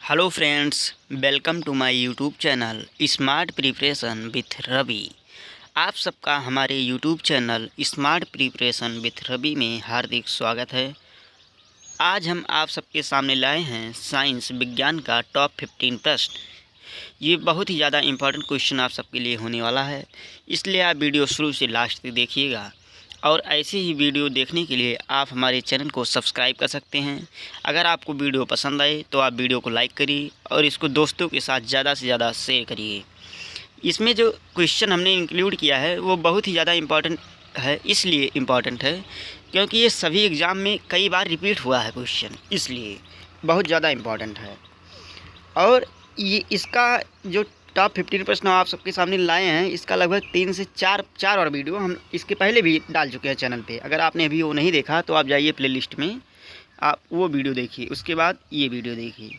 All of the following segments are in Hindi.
Hello friends, welcome to my YouTube channel smart preparation with Ravi. आप सबका हमारे YouTube channel smart preparation with Ravi में हार्दिक स्वागत है। आज हम आप सबके सामने लाए हैं साइंस विज्ञान का टॉप 15 प्रश्न। ये बहुत ही ज़्यादा इम्पोर्टेंट क्वेश्चन आप सबके लिए होने वाला है, इसलिए आप वीडियो शुरू से लास्ट तक देखिएगा। और ऐसे ही वीडियो देखने के लिए आप हमारे चैनल को सब्सक्राइब कर सकते हैं। अगर आपको वीडियो पसंद आए तो आप वीडियो को लाइक करिए और इसको दोस्तों के साथ ज़्यादा से ज़्यादा शेयर करिए। इसमें जो क्वेश्चन हमने इंक्लूड किया है वो बहुत ही ज़्यादा इम्पॉर्टेंट है, इसलिए इम्पॉर्टेंट है क्योंकि ये सभी एग्ज़ाम में कई बार रिपीट हुआ है क्वेश्चन, इसलिए बहुत ज़्यादा इम्पॉर्टेंट है। और ये इसका जो टॉप 15 प्रश्न आप सबके सामने लाए हैं, इसका लगभग 3 से 4 और वीडियो हम इसके पहले भी डाल चुके हैं चैनल पे। अगर आपने अभी वो नहीं देखा तो आप जाइए प्लेलिस्ट में, आप वो वीडियो देखिए, उसके बाद ये वीडियो देखिए।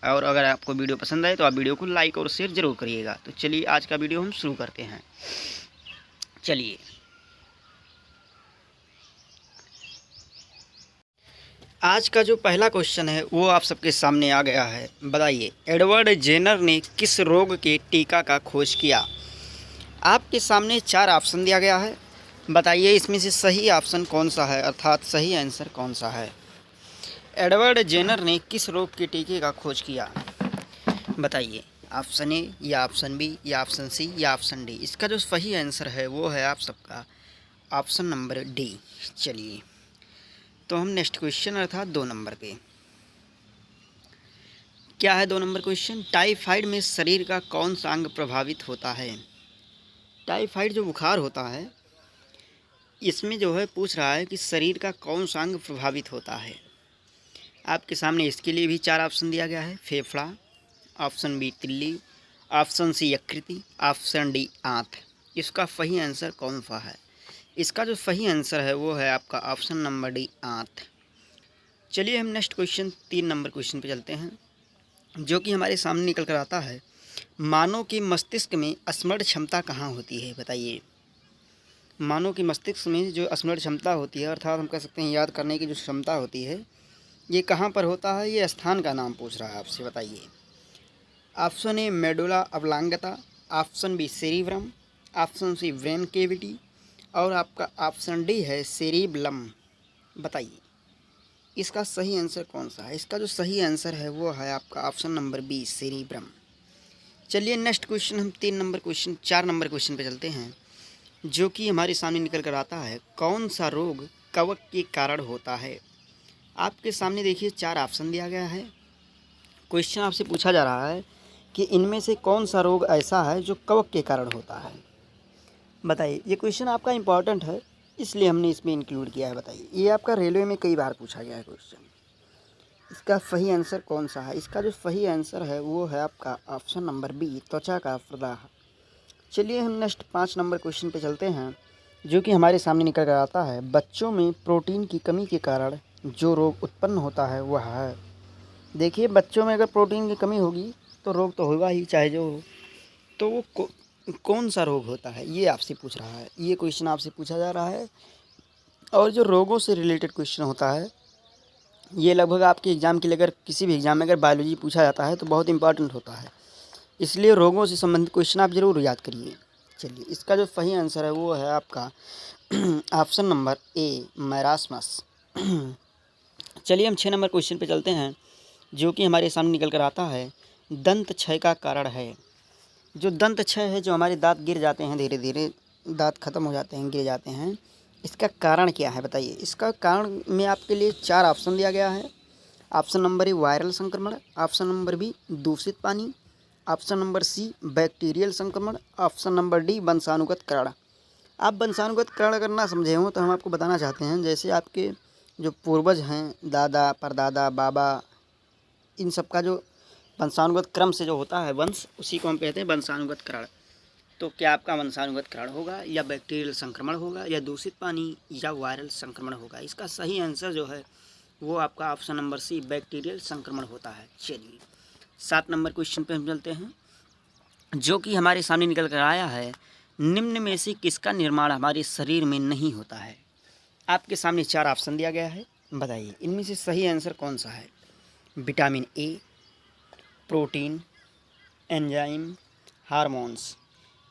और अगर आपको वीडियो पसंद आए तो आप वीडियो को लाइक और शेयर ज़रूर करिएगा। तो चलिए आज का वीडियो हम शुरू करते हैं। चलिए, आज का जो पहला क्वेश्चन है वो आप सबके सामने आ गया है। बताइए, एडवर्ड जेनर ने किस रोग के टीका का खोज किया? आपके सामने 4 ऑप्शन दिया गया है। बताइए इसमें से सही ऑप्शन कौन सा है, अर्थात सही आंसर कौन सा है। एडवर्ड जेनर ने किस रोग के टीके का खोज किया? बताइए, ऑप्शन ए या ऑप्शन बी या ऑप्शन सी या ऑप्शन डी। इसका जो सही आंसर है वो है आप सबका ऑप्शन नंबर डी। चलिए, तो हम नेक्स्ट क्वेश्चन अर्थात 2 नंबर पे। क्या है 2 नंबर क्वेश्चन? टाइफाइड में शरीर का कौन सा अंग प्रभावित होता है? टाइफाइड जो बुखार होता है, इसमें जो है पूछ रहा है कि शरीर का कौन सा अंग प्रभावित होता है। आपके सामने इसके लिए भी 4 ऑप्शन दिया गया है। फेफड़ा, ऑप्शन बी तिल्ली, ऑप्शन सी यकृति, ऑप्शन डी आंत। इसका सही आंसर कौन सा है? इसका जो सही आंसर है वो है आपका ऑप्शन नंबर डी आंत। चलिए हम नेक्स्ट क्वेश्चन 3 नंबर क्वेश्चन पे चलते हैं, जो कि हमारे सामने निकल कर आता है। मानव के मस्तिष्क में स्मरण क्षमता कहाँ होती है? बताइए, मानव के मस्तिष्क में जो स्मरण क्षमता होती है, अर्थात हम कह सकते हैं याद करने की जो क्षमता होती है, ये कहाँ पर होता है? ये स्थान का नाम पूछ रहा है आपसे। बताइए, option A medulla oblongata, option B cerebrum, option C brain cavity और आपका ऑप्शन डी है सेरिबलम। बताइए इसका सही आंसर कौन सा है? इसका जो सही आंसर है वो है आपका ऑप्शन नंबर बी सेरिब्रम। चलिए नेक्स्ट क्वेश्चन हम 4 नंबर क्वेश्चन पे चलते हैं, जो कि हमारे सामने निकल कर आता है। कौन सा रोग कवक के कारण होता है? आपके सामने देखिए 4 ऑप्शन दिया गया है। क्वेश्चन आपसे पूछा जा रहा है कि इनमें से कौन सा रोग ऐसा है जो कवक के कारण होता है। बताइए, ये क्वेश्चन आपका इम्पॉर्टेंट है, इसलिए हमने इसमें इंक्लूड किया है। बताइए, ये आपका रेलवे में कई बार पूछा गया है क्वेश्चन। इसका सही आंसर कौन सा है? इसका जो सही आंसर है वो है आपका ऑप्शन नंबर बी त्वचा का प्रदाह। चलिए हम नेक्स्ट 5 नंबर क्वेश्चन पे चलते हैं, जो कि हमारे सामने निकल कर आता है। बच्चों में प्रोटीन की कमी के कारण जो रोग उत्पन्न होता है वह है। देखिए, बच्चों में अगर प्रोटीन की कमी होगी तो रोग तो होगा ही, चाहे जो हो। तो वो कौन सा रोग होता है ये आपसे पूछ रहा है। ये क्वेश्चन आपसे पूछा जा रहा है, और जो रोगों से रिलेटेड क्वेश्चन होता है ये लगभग आपके एग्ज़ाम के लिए, अगर किसी भी एग्ज़ाम में अगर बायोलॉजी पूछा जाता है तो बहुत इंपॉर्टेंट होता है, इसलिए रोगों से संबंधित क्वेश्चन आप ज़रूर याद करिए। चलिए, इसका जो सही आंसर है वो है आपका ऑप्शन नंबर ए मैरास्मस। चलिए हम 6 नंबर क्वेश्चन पे चलते हैं, जो कि हमारे सामने निकल कर आता है। दंत क्षय का कारण है। जो दंत क्षय है, जो हमारे दांत गिर जाते हैं, धीरे धीरे दांत खत्म हो जाते हैं, गिर जाते हैं, इसका कारण क्या है? बताइए, इसका कारण में आपके लिए 4 ऑप्शन दिया गया है। ऑप्शन नंबर ए वायरल संक्रमण, ऑप्शन नंबर बी दूषित पानी, ऑप्शन नंबर सी बैक्टीरियल संक्रमण, ऑप्शन नंबर डी वंशानुगत। आप वंशानुगत करना समझे हो तो हम आपको बताना चाहते हैं, जैसे आपके जो पूर्वज हैं, दादा परदादा बाबा, इन सब का जो वंशानुगत क्रम से जो होता है वंश, उसी को हम कहते हैं वंशानुगत कारण। तो क्या आपका वंशानुगत कारण होगा, या बैक्टीरियल संक्रमण होगा, या दूषित पानी, या वायरल संक्रमण होगा? इसका सही आंसर जो है वो आपका ऑप्शन नंबर सी बैक्टीरियल संक्रमण होता है। चलिए 7 नंबर क्वेश्चन पे हम चलते हैं, जो कि हमारे सामने निकल कर आया है। निम्न में से किसका निर्माण हमारे शरीर में नहीं होता है? आपके सामने 4 ऑप्शन दिया गया है। बताइए इनमें से सही आंसर कौन सा है? Vitamin A, protein, enzyme, hormones.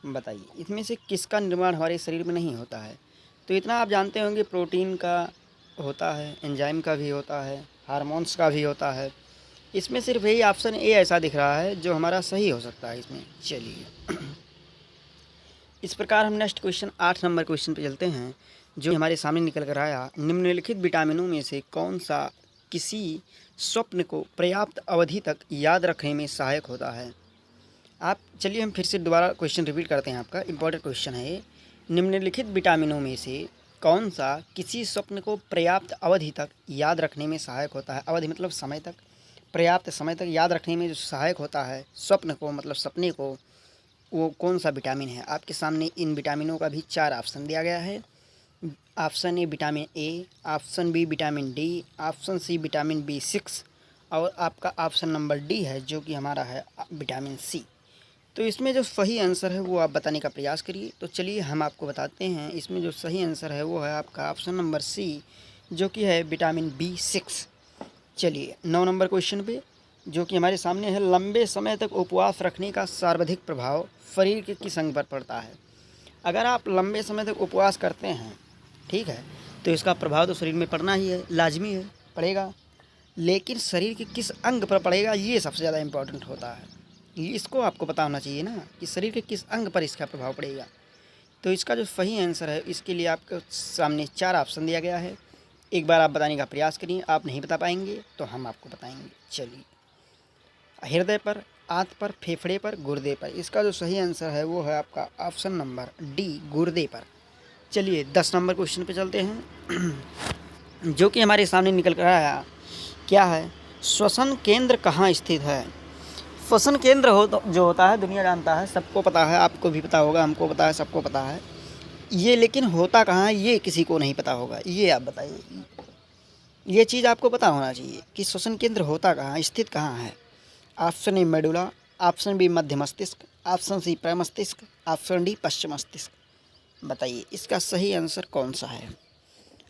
बताइए इसमें से किसका निर्माण हमारे शरीर में नहीं होता है? तो इतना आप जानते होंगे, प्रोटीन का होता है, एंजाइम का भी होता है, हार्मोन्स का भी होता है। इसमें सिर्फ यही ऑप्शन ए ऐसा दिख रहा है जो हमारा सही हो सकता है इसमें। चलिए इस प्रकार हम नेक्स्ट क्वेश्चन 8 नंबर क्वेश्चन पे चलते हैं, जो हमारे सामने निकल कर आया। निम्नलिखित विटामिनों में से कौन सा किसी स्वप्न को पर्याप्त अवधि तक याद रखने में सहायक होता है? आप चलिए हम फिर से दोबारा क्वेश्चन रिपीट करते हैं, आपका इंपॉर्टेंट क्वेश्चन है ये। निम्नलिखित विटामिनों में से कौन सा किसी स्वप्न को पर्याप्त अवधि तक याद रखने में सहायक होता है? अवधि मतलब समय तक, पर्याप्त समय तक याद रखने में जो सहायक होता है स्वप्न को, मतलब सपने को, वो कौन सा विटामिन है? आपके सामने इन विटामिनों का भी 4 ऑप्शन दिया गया है। Option A vitamin A, option B vitamin D, option C vitamin B6 और आपका ऑप्शन नंबर डी है जो कि हमारा है विटामिन सी। तो इसमें जो सही आंसर है वो आप बताने का प्रयास करिए। तो चलिए हम आपको बताते हैं, इसमें जो सही आंसर है वो है आपका ऑप्शन नंबर सी, जो कि है विटामिन B6। चलिए 9 नंबर क्वेश्चन पे, जो कि हमारे सामने है। लंबे समय तक उपवास रखने का सर्वाधिक प्रभाव शरीर के किस अंग पर पड़ता है? अगर आप लंबे समय तक उपवास करते हैं, ठीक है, तो इसका प्रभाव तो शरीर में पड़ना ही है, लाजमी है, पड़ेगा। लेकिन शरीर के किस अंग पर पड़ेगा, ये सबसे ज़्यादा इम्पोर्टेंट होता है। इसको आपको पता होना चाहिए ना कि शरीर के किस अंग पर इसका प्रभाव पड़ेगा। तो इसका जो सही आंसर है, इसके लिए आपके सामने 4 ऑप्शन दिया गया है। एक बार आप बताने का प्रयास करिए, आप नहीं बता पाएंगे तो हम आपको बताएंगे। चलिए, हृदय पर, आंत पर, फेफड़े पर, गुर्दे पर। इसका जो सही आंसर है वो है आपका ऑप्शन नंबर डी, गुर्दे पर। चलिए 10 नंबर क्वेश्चन पे चलते हैं, जो कि हमारे सामने निकल कर आया। क्या है? श्वसन केंद्र कहाँ स्थित है? श्वसन केंद्र जो होता है, दुनिया जानता है, सबको पता है, आपको भी पता होगा, हमको पता है, सबको पता है ये। लेकिन होता कहाँ है ये किसी को नहीं पता होगा। ये आप बताइए, ये चीज़ आपको पता होना चाहिए कि श्वसन केंद्र होता कहाँ, स्थित कहाँ है। Option A medulla, option B मध्य मस्तिष्क, ऑप्शन सी प्रमस्तिष्क, ऑप्शन डी पश्चिम मस्तिष्क। बताइए इसका सही आंसर कौन सा है?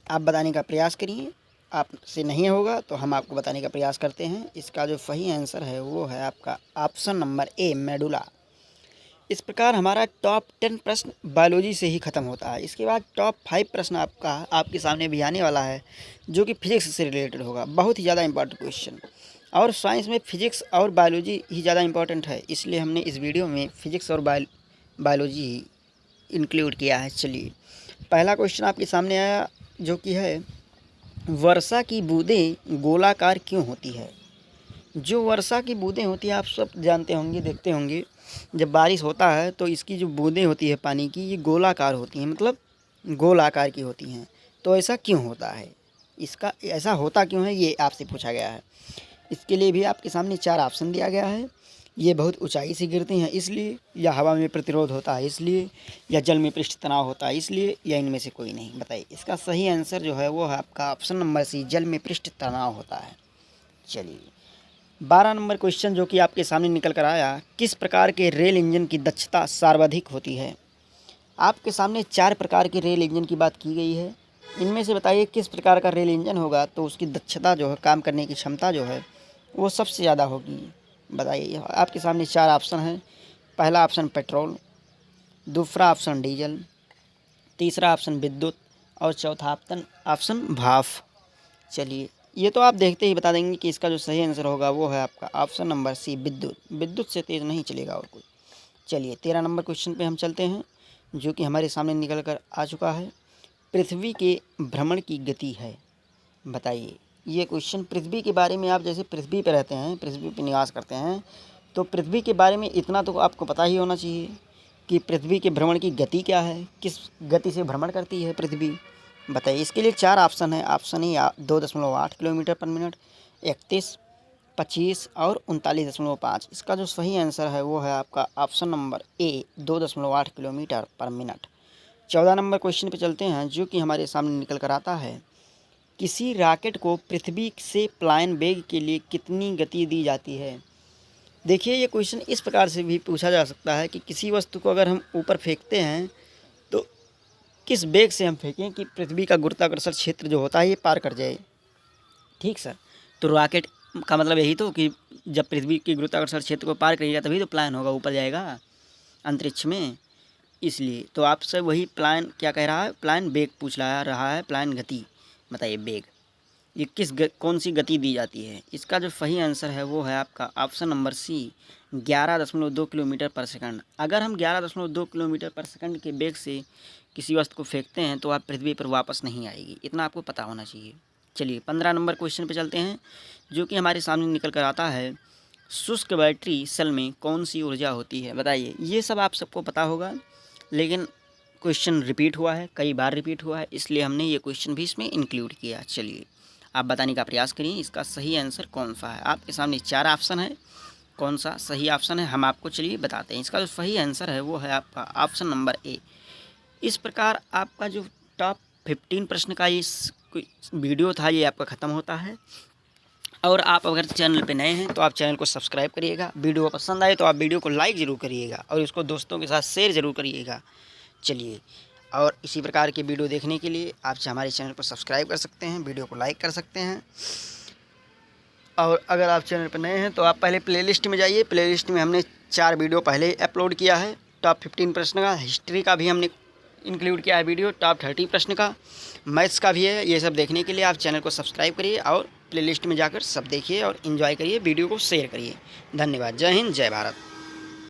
आप बताने का प्रयास करिए, आपसे नहीं होगा तो हम आपको बताने का प्रयास करते हैं। इसका जो सही आंसर है वो है आपका ऑप्शन नंबर ए, मेडुला। इस प्रकार हमारा टॉप 10 प्रश्न बायोलॉजी से ही ख़त्म होता है। इसके बाद टॉप 5 प्रश्न आपके सामने भी आने वाला है, जो कि फिजिक्स से रिलेटेड होगा। बहुत ही ज़्यादा इंपॉर्टेंट क्वेश्चन, और साइंस में फिजिक्स और बायोलॉजी ही ज़्यादा इंपॉर्टेंट है, इसलिए हमने इस वीडियो में फिजिक्स और बायोलॉजी ही इंक्लूड किया है। चलिए पहला क्वेश्चन आपके सामने आया, जो कि है वर्षा की बूंदें गोलाकार क्यों होती है? जो वर्षा की बूंदें होती हैं, आप सब जानते होंगे, देखते होंगे, जब बारिश होता है तो इसकी जो बूंदें होती है पानी की, ये गोलाकार होती हैं, मतलब गोल आकार की होती हैं। तो ऐसा क्यों होता है? इसका ऐसा होता क्यों है, ये आपसे पूछा गया है। इसके लिए भी आपके सामने 4 ऑप्शन दिया गया है। ये बहुत ऊंचाई से गिरती हैं इसलिए, या हवा में प्रतिरोध होता है इसलिए, या जल में पृष्ठ तनाव होता है इसलिए, या इनमें से कोई नहीं। बताइए इसका सही आंसर जो है वो है आपका ऑप्शन नंबर सी, जल में पृष्ठ तनाव होता है। चलिए 12 नंबर क्वेश्चन, जो कि आपके सामने निकल कर आया। किस प्रकार के रेल इंजन की दक्षता सर्वाधिक होती है? आपके सामने 4 प्रकार के रेल इंजन की बात की गई है। इनमें से बताइए किस प्रकार का रेल इंजन होगा तो उसकी दक्षता जो है, काम करने की क्षमता जो है, वो सबसे ज़्यादा होगी। बताइए, आपके सामने 4 ऑप्शन हैं। पहला ऑप्शन पेट्रोल, दूसरा ऑप्शन डीजल, तीसरा ऑप्शन विद्युत और चौथा ऑप्शन भाप। चलिए ये तो आप देखते ही बता देंगे कि इसका जो सही आंसर होगा वो है आपका ऑप्शन नंबर सी, विद्युत। विद्युत से तेज़ नहीं चलेगा और कोई। चलिए 13 नंबर क्वेश्चन पे हम चलते हैं, जो कि हमारे सामने निकल कर आ चुका है। पृथ्वी के भ्रमण की गति है। बताइए ये क्वेश्चन पृथ्वी के बारे में, आप जैसे पृथ्वी पे रहते हैं, पृथ्वी पे निवास करते हैं, तो पृथ्वी के बारे में इतना तो आपको पता ही होना चाहिए कि पृथ्वी के भ्रमण की गति क्या है, किस गति से भ्रमण करती है पृथ्वी। बताइए इसके लिए 4 ऑप्शन है। ऑप्शन ए 2.8 किलोमीटर पर मिनट, 31, 25 और 39.5। इसका जो सही आंसर है वो है आपका ऑप्शन नंबर ए, 2.8 किलोमीटर पर मिनट। 14 नंबर क्वेश्चन पे चलते हैं, जो कि हमारे सामने निकल कर आता है। किसी रॉकेट को पृथ्वी से पलायन वेग के लिए कितनी गति दी जाती है? देखिए ये क्वेश्चन इस प्रकार से भी पूछा जा सकता है कि किसी वस्तु को अगर हम ऊपर फेंकते हैं तो किस वेग से हम फेंकें कि पृथ्वी का गुरुत्वाकर्षण क्षेत्र जो होता है ये पार कर जाए। ठीक सर, तो रॉकेट का मतलब यही तो कि जब पृथ्वी की गुरुत्वाकर्षण क्षेत्र को पार करेगा तभी तो प्लान होगा, ऊपर जाएगा अंतरिक्ष में। इसलिए तो आपसे वही प्लान क्या कह रहा है, प्लान वेग पूछ रहा है, प्लान गति बताइए वेग, ये कौन सी गति दी जाती है। इसका जो सही आंसर है वो है आपका ऑप्शन नंबर सी, 11.2 किलोमीटर पर सेकंड। अगर हम 11.2 किलोमीटर पर सेकंड के वेग से किसी वस्तु को फेंकते हैं तो आप पृथ्वी पर वापस नहीं आएगी, इतना आपको पता होना चाहिए। चलिए 15 नंबर क्वेश्चन पे चलते हैं, जो कि हमारे सामने निकल कर आता है, शुष्क बैटरी सेल में कौन सी ऊर्जा होती है बताइए। ये सब आप सबको पता होगा, लेकिन क्वेश्चन रिपीट हुआ है, कई बार रिपीट हुआ है, इसलिए हमने ये क्वेश्चन भी इसमें इंक्लूड किया। चलिए आप बताने का प्रयास करिए इसका सही आंसर कौन सा है। आपके सामने 4 ऑप्शन है, कौन सा सही ऑप्शन है हम आपको चलिए बताते हैं। इसका जो सही आंसर है वो है आपका ऑप्शन नंबर ए। इस प्रकार आपका जो टॉप 15 प्रश्न का इस वीडियो था ये आपका ख़त्म होता है। और आप अगर चैनल पे नए हैं तो आप चैनल को सब्सक्राइब करिएगा, वीडियो पसंद आए तो आप वीडियो को लाइक ज़रूर करिएगा और इसको दोस्तों के साथ शेयर ज़रूर करिएगा। चलिए, और इसी प्रकार की वीडियो देखने के लिए आप हमारे चैनल को सब्सक्राइब कर सकते हैं, वीडियो को लाइक कर सकते हैं। और अगर आप चैनल पर नए हैं तो आप पहले प्लेलिस्ट में जाइए, प्लेलिस्ट में हमने 4 वीडियो पहले अपलोड किया है। टॉप 15 प्रश्न का, हिस्ट्री का भी हमने इंक्लूड किया है वीडियो, टॉप 30 प्रश्न का, मैथ्स का भी है। ये सब देखने के लिए आप चैनल को सब्सक्राइब करिए और प्लेलिस्ट में जाकर सब देखिए और एंजॉय करिए, वीडियो को शेयर करिए। धन्यवाद। जय हिंद, जय भारत।